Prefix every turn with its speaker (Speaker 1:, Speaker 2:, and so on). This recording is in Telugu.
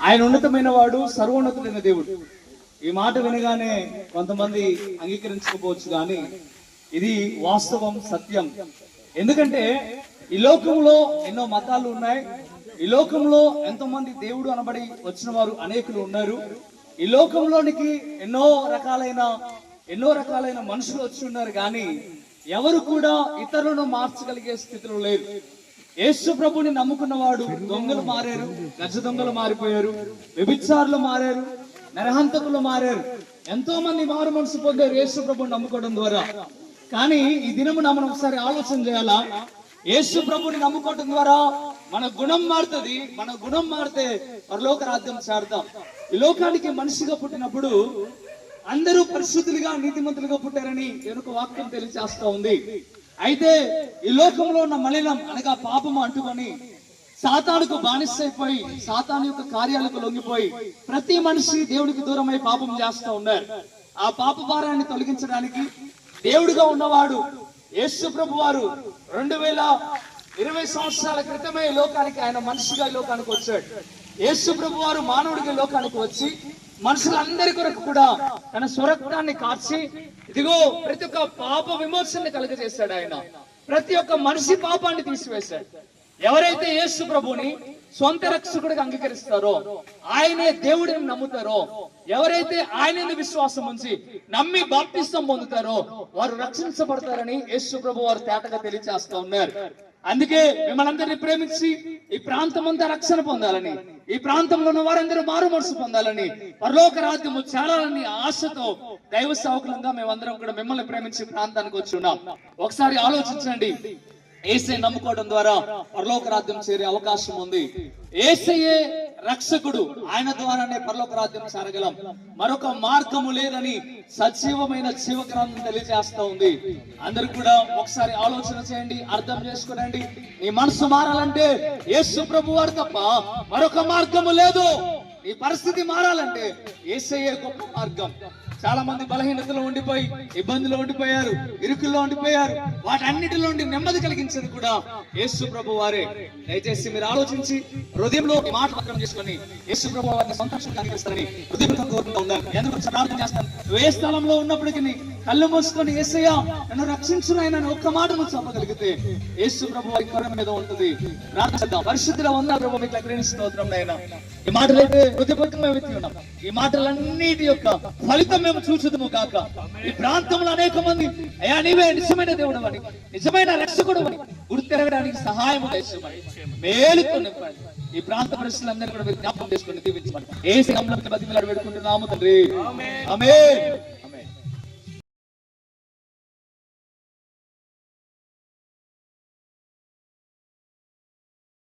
Speaker 1: ఆయన ఉన్నతమైన వాడు, సర్వోన్నతుడైన దేవుడు. ఈ మాట వినగానే కొంతమంది అంగీకరించకపోవచ్చు, కానీ ఇది వాస్తవం, సత్యం. ఎందుకంటే ఈ లోకంలో ఎన్నో మతాలు ఉన్నాయి. ఈ లోకంలో ఎంతో మంది దేవుడు అనబడి వచ్చిన వారు అనేకులు ఉన్నారు. ఈ లోకంలోనికి ఎన్నో రకాలైన మనుషులు వచ్చి ఉన్నారు, కానీ ఎవరు కూడా ఇతరులను మార్చగలిగే స్థితిలో లేరు. యేసు ప్రభుని నమ్ముకున్నవాడు దొంగలు మారారు, గజ దొంగలు మారిపోయారు, వ్యభిచారులు మారారు, నరహంతకులు మారారు. ఎంతో మంది మారు మనసు పొందారు యేసు ప్రభుని నమ్ముకోవడం ద్వారా. కానీ ఈ దినము మనం ఒకసారి ఆలోచన చేయాలా? యేసు ప్రభుని నమ్ముకోవడం ద్వారా మన గుణం మారుతుంది. మన గుణం మారితే పరలోక రాజ్యం చేరుతాం. ఈ లోకానికి మనిషిగా పుట్టినప్పుడు అందరూ పరిశుద్ధులుగా, నీతిమంతులుగా పుట్టారని వెనుక వాక్యం తెలియజేస్తా ఉంది. అయితే ఈ లోకంలో ఉన్న మలినం అనగా పాపము అంటుకొని సాతానుకు బానిసైపోయి, సాతాను యొక్క కార్యాలకు లొంగిపోయి ప్రతి మనిషి దేవుడికి దూరమై పాపం చేస్తా ఉన్నారు. ఆ పాప భారాన్ని తొలగించడానికి దేవుడిగా ఉన్నవాడు యేసు ప్రభు వారు 2020 సంవత్సరాల క్రితమే లోకానికి, ఆయన మనిషిగా లోకానికి వచ్చాడు. యేసు ప్రభు వారు మానవుడిగా లోకానికి వచ్చి మనుషులందరి కొరకు కూడా తన స్వరక్తాన్ని కార్చి, ఇదిగో ప్రతి ఒక్క పాప విమోచనని కలుగజేశాడు. ఆయన ప్రతి ఒక్క మనిషి పాపాన్ని తీసివేశాడు. ఎవరైతే యేసు ప్రభుని సొంత రక్షకుడిగా అంగీకరిస్తారో, ఆయనే దేవుడిని నమ్ముతారో, ఎవరైతే ఆయనని విశ్వాసం ఉంచి నమ్మి బాప్తిస్తం పొందుతారో వారు రక్షించబడతారని యేసు ప్రభు వారు తేటగా తెలియజేస్తా ఉన్నారు. అందుకే మిమ్మల్ని అందరినీ ప్రేమించి ఈ ప్రాంతం అంతా రక్షణ పొందాలని, ఈ ప్రాంతంలో ఉన్న వారందరూ మారు మనసు పొందాలని, పరలోక రాజ్యము చేరాలని ఆశతో దైవ సేవకులంగా మేమందరం కూడా మిమ్మల్ని ప్రేమించి ప్రాంతానికి వచ్చి ఉన్నాం. ఒకసారి ఆలోచించండి. యేసయ్య నమ్ముకోవడం ద్వారా పరలోక రాజ్యం చేరే అవకాశం ఉంది. యేసయ్యే రక్షకుడు, ఆయన ద్వారానే పరలోక రాజ్యం చేరగలం. మరొక మార్గము లేదని సజీవమైన జీవగ్రంథం తెలియజేస్తా ఉంది. అందరూ కూడా ఒకసారి ఆలోచన చేయండి, అర్థం చేసుకునండి. నీ మనసు మారాలంటే యేసు ప్రభు వారు తప్ప మరొక మార్గము లేదు. నీ పరిస్థితి మారాలంటే యేసయ్యే గొప్ప మార్గం. చాలా మంది బలహీనతలో ఉండిపోయి, ఇబ్బందులు ఉండిపోయారు, ఇరుకుల్లో ఉండిపోయారు. వాటన్నిటిలో నుండి నెమ్మది కలిగించేది కూడా యేసు ప్రభు వారే. దయచేసి మీరు ఆలోచించి హృదయంలో మాట పత్రం చేసుకొని యేసు ప్రభు వారిని సంతోషంగా అనిపిస్తారని హృదయంతో కోరుకుంటూ ఉన్నారు. ఎందుకు ప్రార్థన చేస్తాను? ఏ స్థలంలో ఉన్నప్పటికీ కళ్ళు మూసుకొని యేసయ్య నన్ను రక్షించును ఆయన ఒక్క మాట నువ్వు చెప్పగలిగితే యేసు ప్రభు వారి కరుణ మీద ఉంటుంది. ప్రార్థిద్దాం. పరిశుద్ధిలో ఉన్న ప్రభు మీకు అగ్రహిస్తున్న నాయన, ఈ మాటలైతే హృదయపూర్వకంగా వ్యక్తి ఉన్నాం. ఈ మాటలన్నిటి యొక్క ఫలితం మేము చూచుదుము కాక. ఈ ప్రాంతంలో అనేక మంది అయ్యా నీవే నిజమైన దేవుడు అని, నిజమైన రక్షకుడు అని గుర్తెరగడానికి సహాయం చేస్తామని, మేలుతో నింపండి. ఈ ప్రాంత పరిస్థితులందరూ కూడా మీరు జ్ఞాపకం చేసుకుని దీవించమని యేసు నామములో బతిమలాడి వేడుకుంటున్నాము తండ్రి. ఆమేన్.